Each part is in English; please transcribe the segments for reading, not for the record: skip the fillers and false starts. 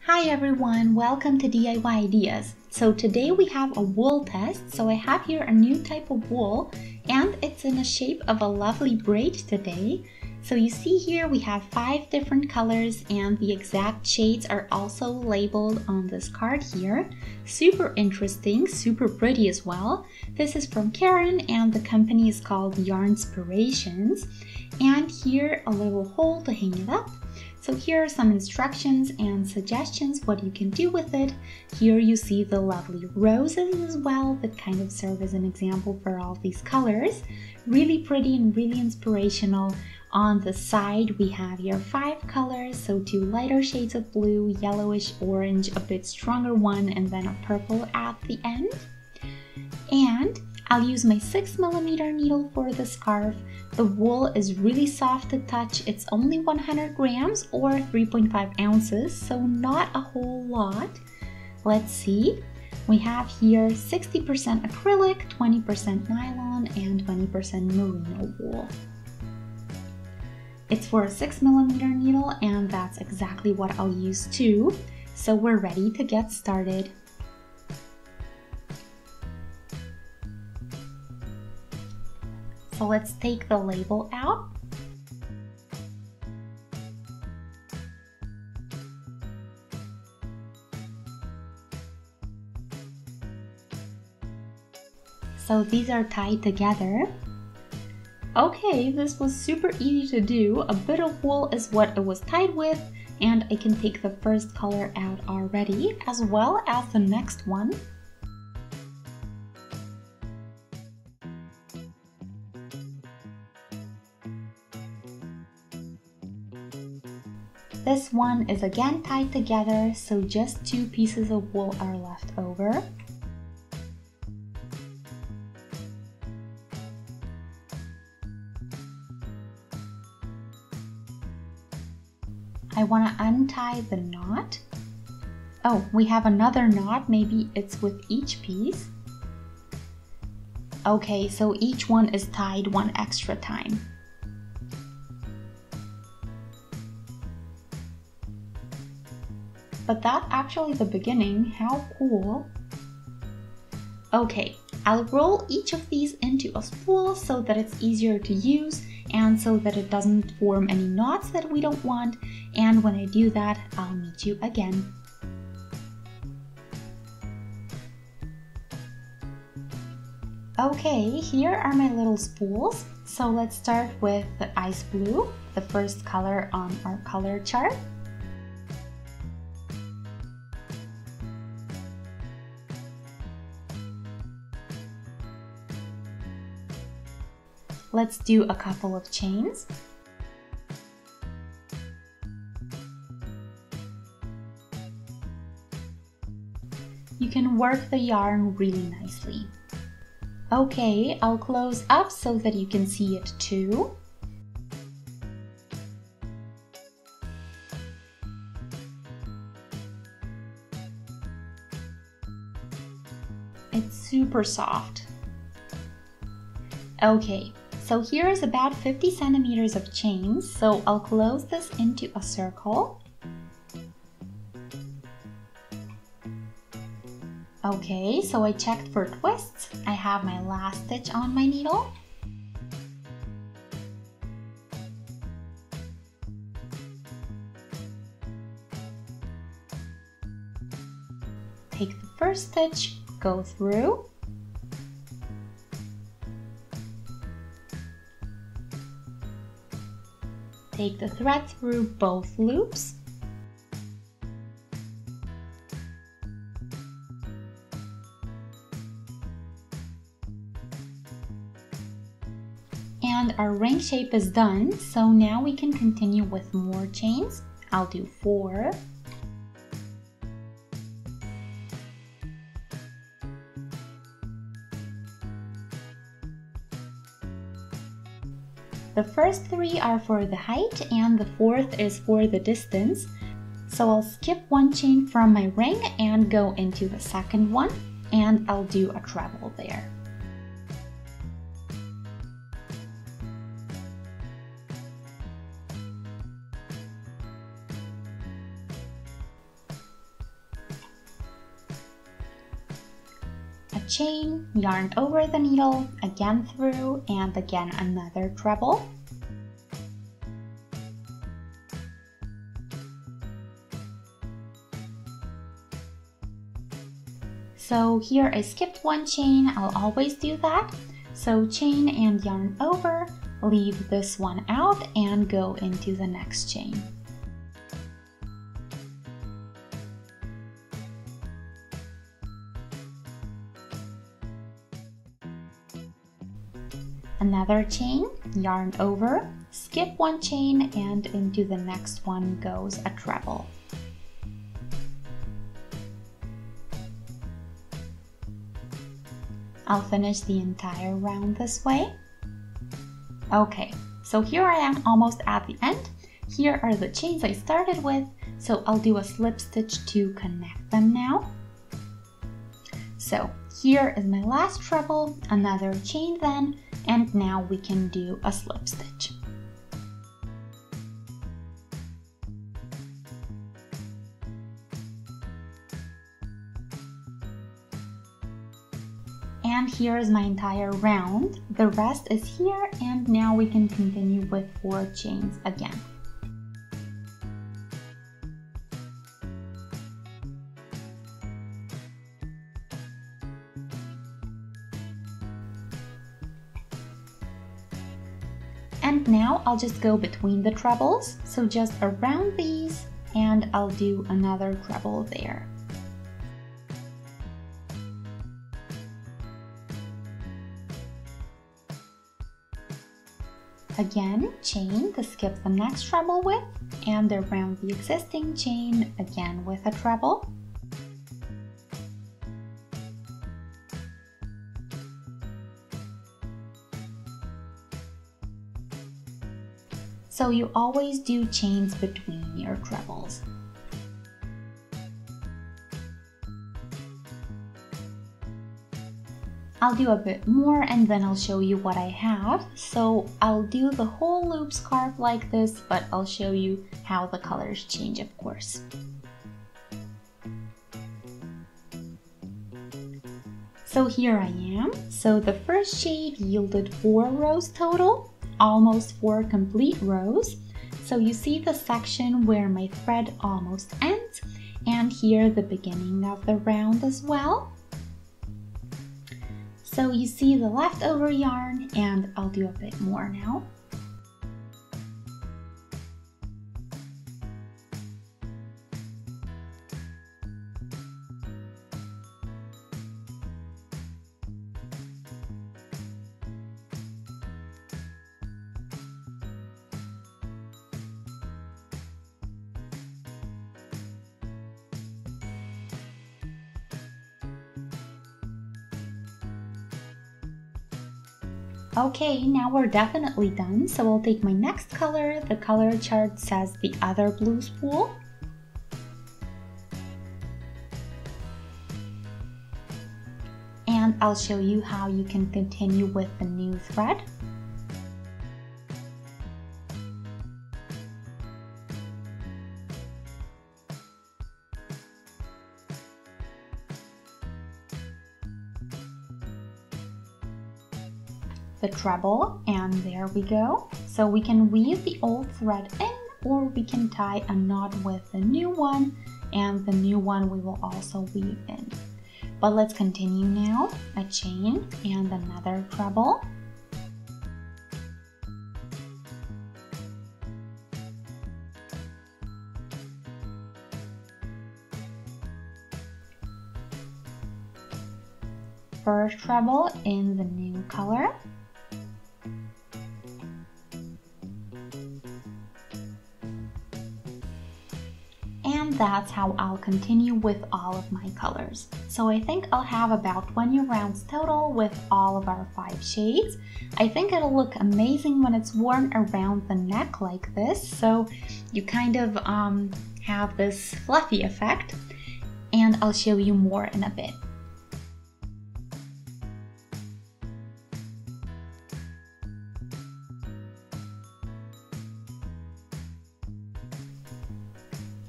Hi everyone, welcome to DIY Ideas. So today we have a wool test. So I have here a new type of wool and it's in the shape of a lovely braid today. So you see here we have 5 different colors and the exact shades are also labeled on this card here. Super interesting, super pretty as well. This is from Carron and the company is called Yarnspirations. And here a little hole to hang it up. So here are some instructions and suggestions what you can do with it. Here you see the lovely roses as well that kind of serve as an example for all these colors. Really pretty and really inspirational. On the side we have here 5 colors, so 2 lighter shades of blue, yellowish orange, a bit stronger one, and then a purple at the end. And I'll use my 6mm needle for the scarf. The wool is really soft to touch. It's only 100 grams or 3.5 ounces, so not a whole lot. Let's see. We have here 60% acrylic, 20% nylon, and 20% merino wool. It's for a 6mm needle, and that's exactly what I'll use too. So we're ready to get started. So let's take the label out. So these are tied together. Okay, this was super easy to do. A bit of wool is what it was tied with, and I can take the first color out already, as well as the next one. This one is again tied together, so just 2 pieces of wool are left over. I want to untie the knot. Oh, we have another knot, maybe it's with each piece. Okay, so each one is tied 1 extra time. But that's actually the beginning. How cool. Okay, I'll roll each of these into a spool so that it's easier to use and so that it doesn't form any knots that we don't want. And when I do that, I'll meet you again. Okay, here are my little spools. So let's start with the ice blue, the first color on our color chart. Let's do a couple of chains. You can work the yarn really nicely. Okay, I'll close up so that you can see it too. It's super soft. Okay. So here is about 50 centimeters of chains, so I'll close this into a circle. Okay, so I checked for twists. I have my last stitch on my needle. Take the first stitch, go through. Take the thread through both loops. And our ring shape is done, so now we can continue with more chains. I'll do 4. The first 3 are for the height and the 4th is for the distance. So I'll skip 1 chain from my ring and go into the second one, and I'll do a treble there. chain, yarn over the needle, again through, and again another treble. So here I skipped one chain, I'll always do that. So chain and yarn over, leave this one out and go into the next chain. Another chain, yarn over, skip one chain, and into the next one goes a treble. I'll finish the entire round this way. Okay, so here I am almost at the end. Here are the chains I started with, so I'll do a slip stitch to connect them now. So here is my last treble, another chain then, and now we can do a slip stitch. And here is my entire round. The rest is here, and now we can continue with 4 chains again. And now I'll just go between the trebles, so just around these, and I'll do another treble there. Again, chain to skip the next treble with, and around the existing chain again with a treble. So you always do chains between your trebles. I'll do a bit more and then I'll show you what I have. So I'll do the whole loop scarf like this, but I'll show you how the colors change, of course. So here I am. So the first shade yielded 4 rows total, almost 4 complete rows. So you see the section where my thread almost ends, and here the beginning of the round as well. So you see the leftover yarn, and I'll do a bit more now. Okay, now we're definitely done, so I'll take my next color. The color chart says the other blue spool. And I'll show you how you can continue with the new thread. The treble, and there we go. So we can weave the old thread in, or we can tie a knot with the new one, and the new one we will also weave in. But let's continue now. A chain and another treble. First treble in the new color. And that's how I'll continue with all of my colors. So I think I'll have about 20 rounds total with all of our 5 shades. I think it'll look amazing when it's worn around the neck like this. So you kind of have this fluffy effect, and I'll show you more in a bit.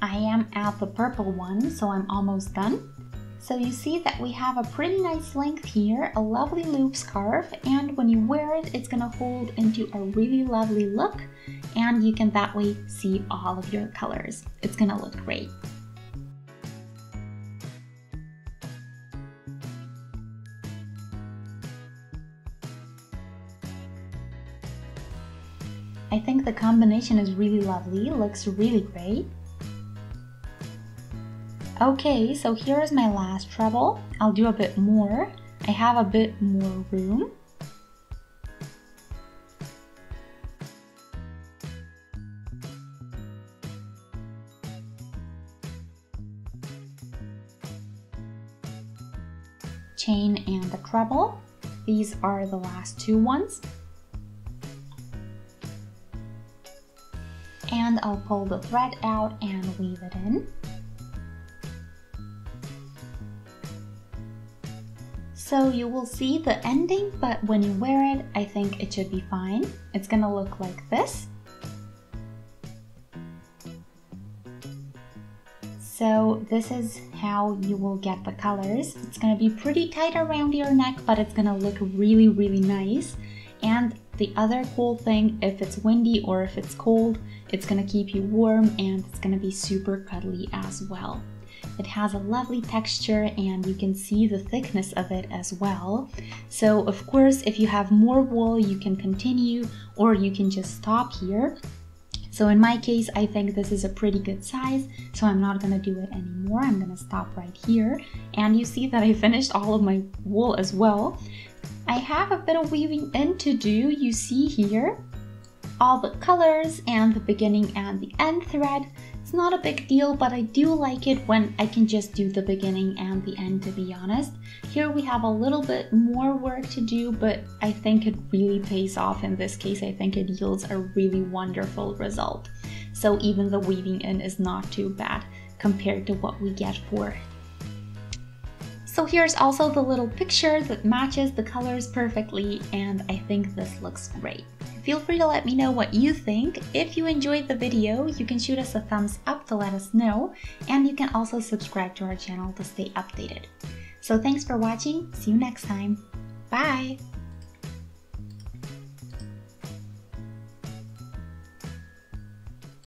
I am at the purple one, so I'm almost done. So you see that we have a pretty nice length here, a lovely loop scarf, and when you wear it, it's gonna hold into a really lovely look, and you can that way see all of your colors. It's gonna look great. I think the combination is really lovely, looks really great. Okay, so here's my last treble. I'll do a bit more. I have a bit more room. Chain and a treble. These are the last two ones. And I'll pull the thread out and weave it in. So you will see the ending, but when you wear it, I think it should be fine. It's gonna look like this. So this is how you will get the colors. It's gonna be pretty tight around your neck, but it's gonna look really, really nice. And the other cool thing, if it's windy or if it's cold, it's gonna keep you warm and it's gonna be super cuddly as well. It has a lovely texture and you can see the thickness of it as well. So of course, if you have more wool, you can continue or you can just stop here. So in my case, I think this is a pretty good size, so I'm not gonna do it anymore. I'm gonna stop right here. And you see that I finished all of my wool as well. I have a bit of weaving in to do, you see here. All the colors and the beginning and the end thread. It's not a big deal, but I do like it when I can just do the beginning and the end, to be honest. Here we have a little bit more work to do, but I think it really pays off in this case. I think it yields a really wonderful result. So even the weaving in is not too bad compared to what we get for it. So here's also the little picture that matches the colors perfectly, and I think this looks great. Feel free to let me know what you think. If you enjoyed the video, you can shoot us a thumbs up to let us know, and you can also subscribe to our channel to stay updated. So thanks for watching, see you next time. Bye!